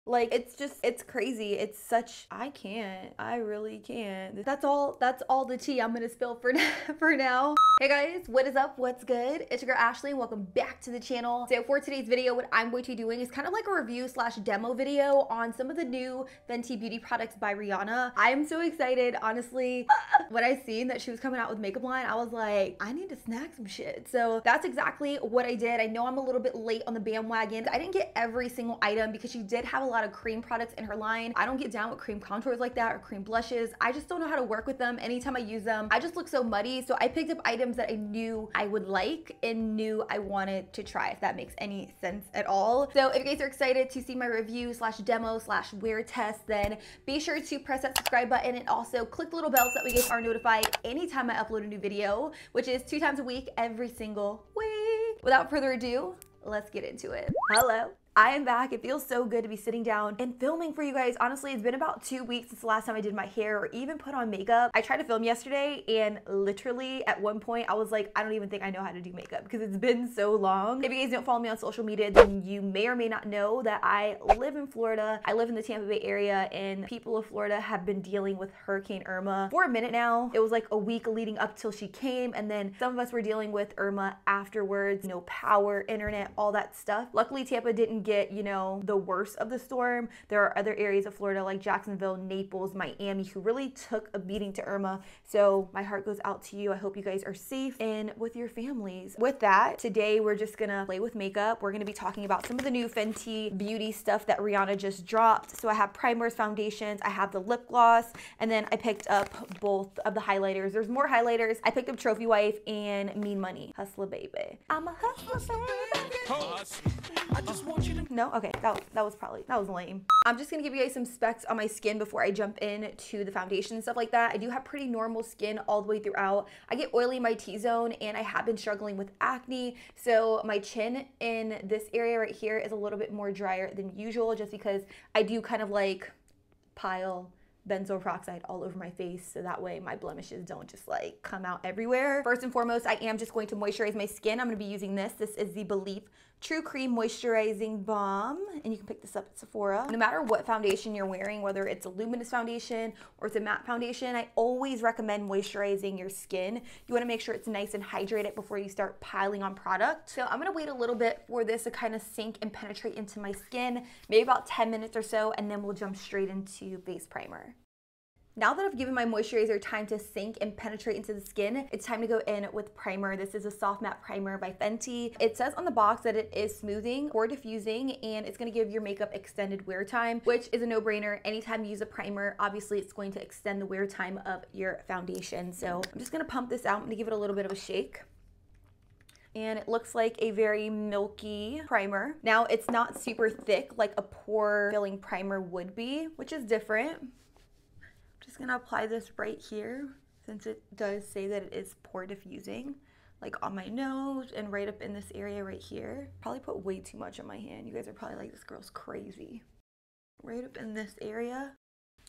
Like, it's crazy. It's such, I really can't. That's all the tea I'm gonna spill for now. Hey guys, what is up? What's good? It's your girl Ashley and welcome back to the channel. So for today's video, what I'm going to be doing is kind of like a review slash demo video on some of the new Fenty Beauty products by Rihanna. I am so excited, honestly. When I seen that she was coming out with makeup line, I was like, I need to snack some shit. So that's exactly what I did. I know I'm a little bit late on the bandwagon. I didn't get every single item because she did have a lot of cream products in her line. I don't get down with cream contours like that or cream blushes. I just don't know how to work with them. Anytime I use them, I just look so muddy. So I picked up items that I knew I would like and knew I wanted to try, if that makes any sense at all. So if you guys are excited to see my review slash demo slash wear test, then be sure to press that subscribe button and also click the little bell so that we guys are notified anytime I upload a new video, which is 2 times a week, every single week. Without further ado, let's get into it. Hello. I am back. It feels so good to be sitting down and filming for you guys. Honestly, it's been about 2 weeks since the last time I did my hair or even put on makeup. I tried to film yesterday and literally at one point I was like, I don't even think I know how to do makeup because it's been so long. If you guys don't follow me on social media, then you may or may not know that I live in Florida. I live in the Tampa Bay area and people of Florida have been dealing with Hurricane Irma for a minute now. It was like a week leading up till she came, and then some of us were dealing with Irma afterwards. No power, internet, all that stuff. Luckily, Tampa didn't get, you know, the worst of the storm. There are other areas of Florida like Jacksonville, Naples, Miami who really took a beating to Irma. So my heart goes out to you. I hope you guys are safe and with your families. With that, today we're just gonna play with makeup. We're gonna be talking about some of the new Fenty Beauty stuff that Rihanna just dropped. So I have primers, foundations, I have the lip gloss, and then I picked up both of the highlighters. There's more highlighters. I picked up Trophy Wife and Mean Money. Hustler baby. I'm a hustler baby. I just want you to... No? Okay, that was lame. I'm just gonna give you guys some specs on my skin before I jump into the foundation and stuff like that. I do have pretty normal skin all the way throughout. I get oily in my T-zone and I have been struggling with acne. So my chin in this area right here is a little bit more drier than usual just because I do kind of like pile benzoyl peroxide all over my face so that way my blemishes don't just like come out everywhere. First and foremost, I am just going to moisturize my skin. I'm going to be using this. This is the Belief True Cream Moisturizing Balm, and you can pick this up at Sephora. No matter what foundation you're wearing, whether it's a luminous foundation or it's a matte foundation, I always recommend moisturizing your skin. You want to make sure it's nice and hydrated before you start piling on product. So I'm going to wait a little bit for this to kind of sink and penetrate into my skin, maybe about 10 minutes or so, and then we'll jump straight into base primer. Now that I've given my moisturizer time to sink and penetrate into the skin, it's time to go in with primer. This is a soft matte primer by Fenty. It says on the box that it is smoothing, pore diffusing, and it's gonna give your makeup extended wear time, which is a no-brainer. Anytime you use a primer, obviously it's going to extend the wear time of your foundation. So I'm just gonna pump this out. I'm gonna give it a little bit of a shake. And it looks like a very milky primer. Now, it's not super thick like a pore filling primer would be, which is different. Just gonna apply this right here since it does say that it is pore diffusing, like on my nose and right up in this area right here. Probably put way too much on my hand. You guys are probably like, this girl's crazy. Right up in this area.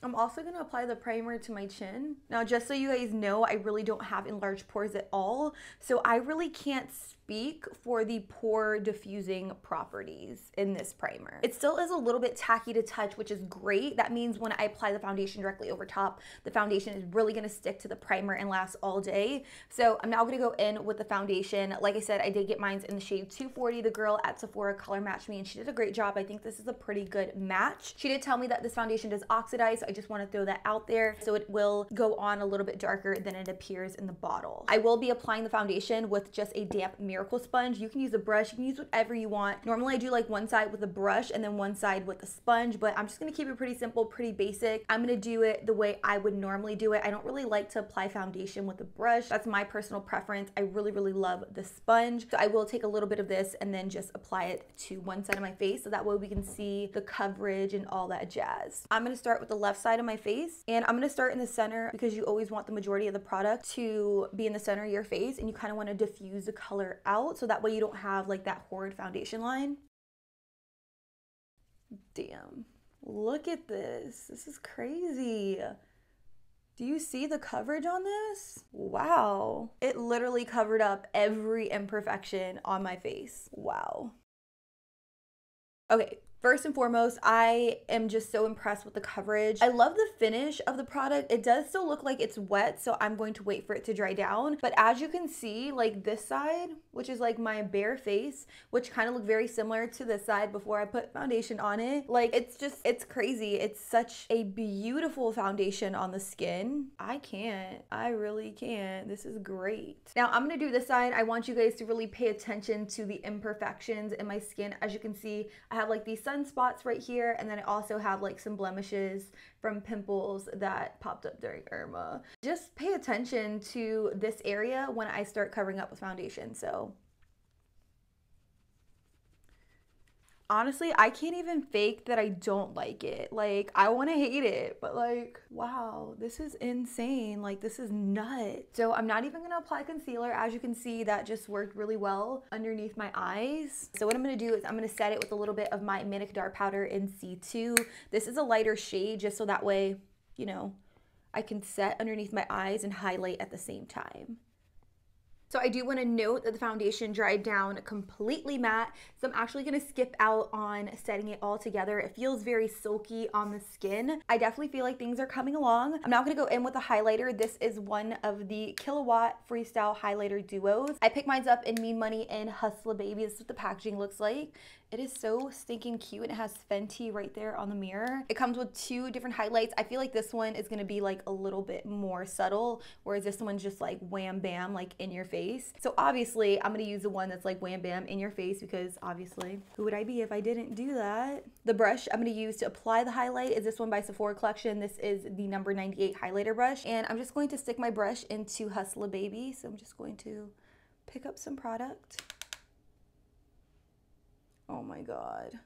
I'm also gonna apply the primer to my chin. Now, just so you guys know, I really don't have enlarged pores at all, so I really can't speak for the pore diffusing properties in this primer. It still is a little bit tacky to touch, which is great. That means when I apply the foundation directly over top, the foundation is really gonna stick to the primer and last all day. So I'm now gonna go in with the foundation. Like I said, I did get mine in the shade 240. The girl at Sephora color matched me and she did a great job. I think this is a pretty good match. She did tell me that this foundation does oxidize, so I just wanna throw that out there. So it will go on a little bit darker than it appears in the bottle. I will be applying the foundation with just a damp Miracle sponge. You can use a brush, you can use whatever you want. Normally I do like one side with a brush and then one side with a sponge, but I'm just gonna keep it pretty simple, pretty basic. I'm gonna do it the way I would normally do it. I don't really like to apply foundation with a brush. That's my personal preference. I really, really love the sponge. So I will take a little bit of this and then just apply it to one side of my face so that way we can see the coverage and all that jazz. I'm gonna start with the left side of my face and I'm gonna start in the center because you always want the majority of the product to be in the center of your face and you kind of want to diffuse the color out so that way you don't have like that horrid foundation line. Damn, look at this. This is crazy. Do you see the coverage on this? Wow. It literally covered up every imperfection on my face. Wow. Okay, First and foremost, I am just so impressed with the coverage. I love the finish of the product. It does still look like it's wet, so I'm going to wait for it to dry down. But as you can see, like this side, which is like my bare face, which kind of looked very similar to this side before I put foundation on it. Like it's crazy. It's such a beautiful foundation on the skin. I really can't. This is great. Now I'm gonna do this side. I want you guys to really pay attention to the imperfections in my skin. As you can see, I have like these sunspots right here, and then I also have like some blemishes from pimples that popped up during Irma. Just pay attention to this area when I start covering up with foundation. So honestly, I can't even fake that I don't like it. Like, I want to hate it, but like, wow, this is insane. Like, this is nuts. So I'm not even going to apply concealer. As you can see, that just worked really well underneath my eyes. So what I'm going to do is I'm going to set it with a little bit of my Manic Dark Powder in C2. This is a lighter shade, just so that way, you know, I can set underneath my eyes and highlight at the same time. So I do want to note that the foundation dried down completely matte. So I'm actually going to skip out on setting it all together. It feels very silky on the skin. I definitely feel like things are coming along. I'm now going to go in with a highlighter. This is one of the Kilowatt Freestyle Highlighter Duos. I picked mine up in Mean Money and Hustla Baby. This is what the packaging looks like. It is so stinking cute, and it has Fenty right there on the mirror. It comes with 2 different highlights. I feel like this one is gonna be like a little bit more subtle, whereas this one's just like wham bam, like in your face. So obviously I'm gonna use the one that's like wham bam in your face, because obviously who would I be if I didn't do that? The brush I'm gonna use to apply the highlight is this one by Sephora Collection. This is the number 98 highlighter brush, and I'm just going to stick my brush into Hustla Baby. So I'm just going to pick up some product. Oh my God.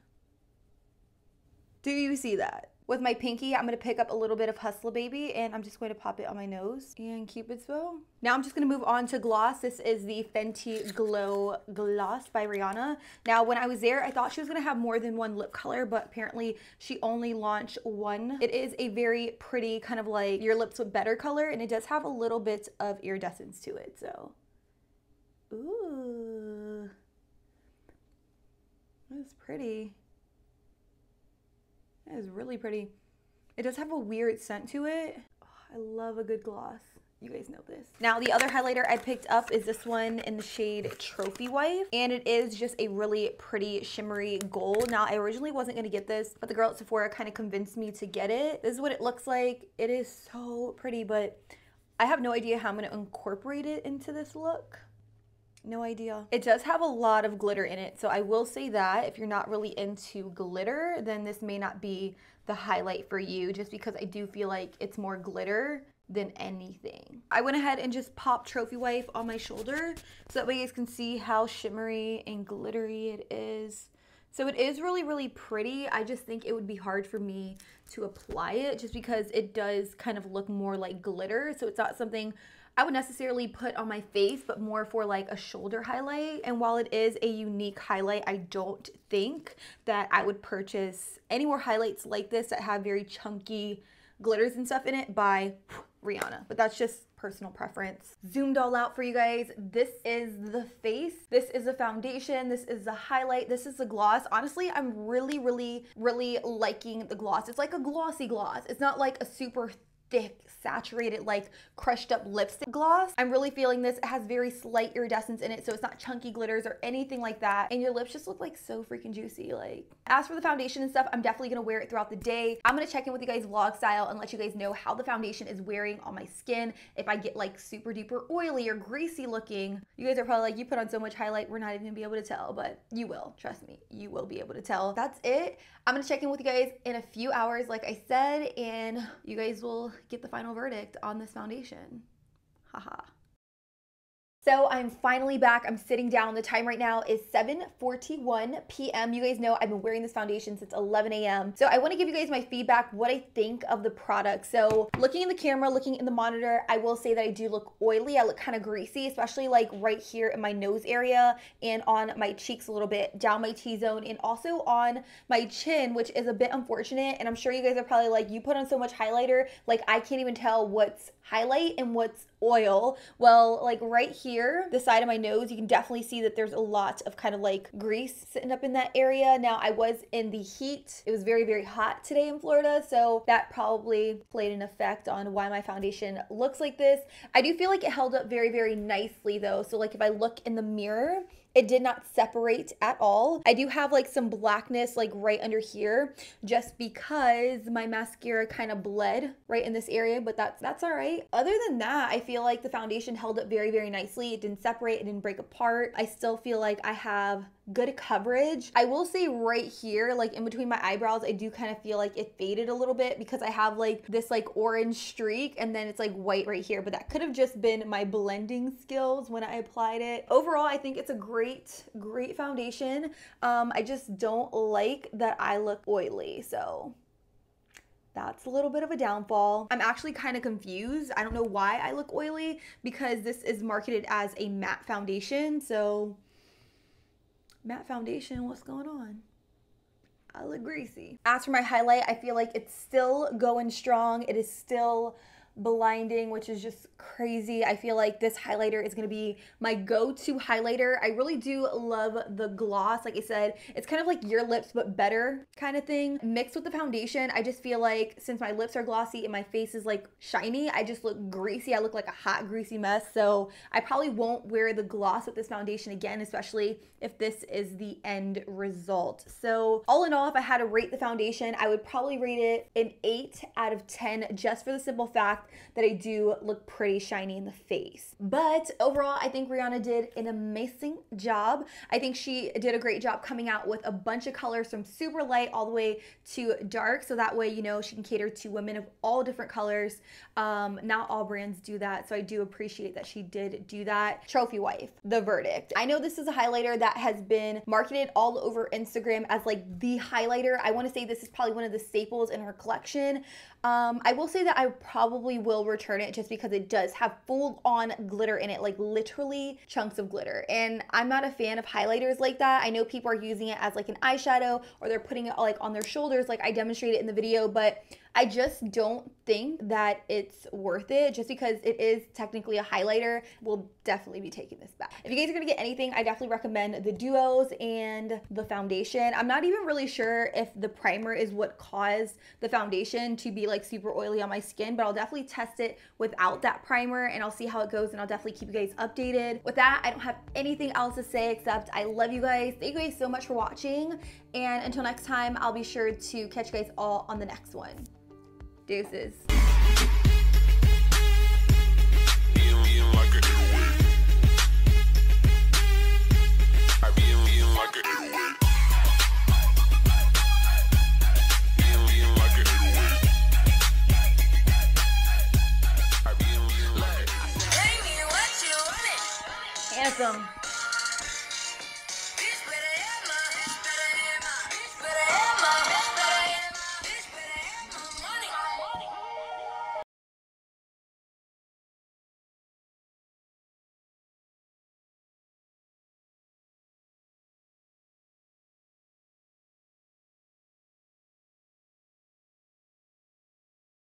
Do you see that? With my pinky, I'm gonna pick up a little bit of Hustla Baby, and I'm just going to pop it on my nose and Cupid's bow. Now I'm just gonna move on to gloss. This is the Fenty Glow Gloss by Rihanna. Now when I was there, I thought she was gonna have more than one lip color, but apparently she only launched one. It is a very pretty kind of like your lips with better color, and it does have a little bit of iridescence to it, so. Ooh. That's pretty. That is really pretty. It does have a weird scent to it. Oh, I love a good gloss. You guys know this. Now the other highlighter I picked up is this one in the shade Trophy Wife, and it is just a really pretty shimmery gold. Now I originally wasn't gonna get this, but the girl at Sephora kind of convinced me to get it. This is what it looks like. It is so pretty, but I have no idea how I'm gonna incorporate it into this look. No idea. It does have a lot of glitter in it, so I will say that if you're not really into glitter, then this may not be the highlight for you, just because I do feel like it's more glitter than anything. I went ahead and just popped Trophy Wife on my shoulder so that way you guys can see how shimmery and glittery it is. So it is really, really pretty. I just think it would be hard for me to apply it just because it does kind of look more like glitter. So it's not something I would necessarily put on my face, but more for like a shoulder highlight. And while it is a unique highlight, I don't think that I would purchase any more highlights like this that have very chunky glitters and stuff in it by Rihanna. But that's just personal preference. Zoomed all out for you guys. This is the face. This is the foundation. This is the highlight. This is the gloss. Honestly, I'm really, really, really liking the gloss. It's like a glossy gloss. It's not like a super thick, saturated, like crushed up lipstick gloss. I'm really feeling this. It has very slight iridescence in it, so it's not chunky glitters or anything like that. And your lips just look like so freaking juicy. Like, as for the foundation and stuff, I'm definitely gonna wear it throughout the day. I'm gonna check in with you guys vlog style and let you guys know how the foundation is wearing on my skin. If I get like super duper oily or greasy looking, you guys are probably like, you put on so much highlight, we're not even gonna be able to tell, but you will, trust me, you will be able to tell. That's it. I'm gonna check in with you guys in a few hours, like I said, and you guys will get the final verdict on this foundation. Haha. So I'm finally back. I'm sitting down. The time right now is 7:41 p.m. You guys know I've been wearing this foundation since 11 a.m. So I want to give you guys my feedback, what I think of the product. So looking in the camera, looking in the monitor, I will say that I do look oily. I look kind of greasy, especially like right here in my nose area and on my cheeks a little bit, down my T-zone, and also on my chin, which is a bit unfortunate. And I'm sure you guys are probably like, you put on so much highlighter, like I can't even tell what's highlight and what's oil. Well, like right here, here, the side of my nose, you can definitely see that there's a lot of kind of like grease sitting up in that area. Now, I was in the heat. It was very, very hot today in Florida, so that probably played an effect on why my foundation looks like this. I do feel like it held up very, very nicely though. So like if I look in the mirror, it did not separate at all. I do have like some blackness like right under here just because my mascara kind of bled right in this area, but that's all right. Other than that, I feel like the foundation held up very, very nicely. It didn't separate, it didn't break apart. I still feel like I have good coverage. I will say right here, like in between my eyebrows, I do kind of feel like it faded a little bit because I have like this like orange streak and then it's like white right here, but that could have just been my blending skills when I applied it. Overall, I think it's a great foundation. I just don't like that I look oily, so that's a little bit of a downfall. I'm actually kind of confused. I don't know why I look oily because this is marketed as a matte foundation. So matte foundation, what's going on? I look greasy. As for my highlight, I feel like it's still going strong. It is still blinding, which is just crazy. I feel like this highlighter is going to be my go-to highlighter. I really do love the gloss. Like I said, it's kind of like your lips but better kind of thing. Mixed with the foundation, I just feel like since my lips are glossy and my face is like shiny, I just look greasy. I look like a hot greasy mess. So I probably won't wear the gloss with this foundation again, especially if this is the end result. So all in all, if I had to rate the foundation, I would probably rate it an 8 out of 10 just for the simple fact that I do look pretty shiny in the face. But overall, I think Rihanna did an amazing job. I think she did a great job coming out with a bunch of colors from super light all the way to dark, so that way, you know, she can cater to women of all different colors. Not all brands do that, so I do appreciate that she did do that. Trophy wife, the verdict. I know this is a highlighter that has been marketed all over Instagram as like the highlighter. I want to say this is probably one of the staples in her collection. I will say that I probably will return it just because it does have full on glitter in it, like literally chunks of glitter. And I'm not a fan of highlighters like that. I know people are using it as like an eyeshadow or they're putting it like on their shoulders like I demonstrated in the video, but I just don't think that it's worth it just because it is technically a highlighter. We'll definitely be taking this back. If you guys are gonna get anything, I definitely recommend the duos and the foundation. I'm not even really sure if the primer is what caused the foundation to be like super oily on my skin, but I'll definitely test it without that primer and I'll see how it goes and I'll definitely keep you guys updated. With that, I don't have anything else to say except I love you guys. Thank you guys so much for watching, and until next time, I'll be sure to catch you guys all on the next one. Deuces. Anthem.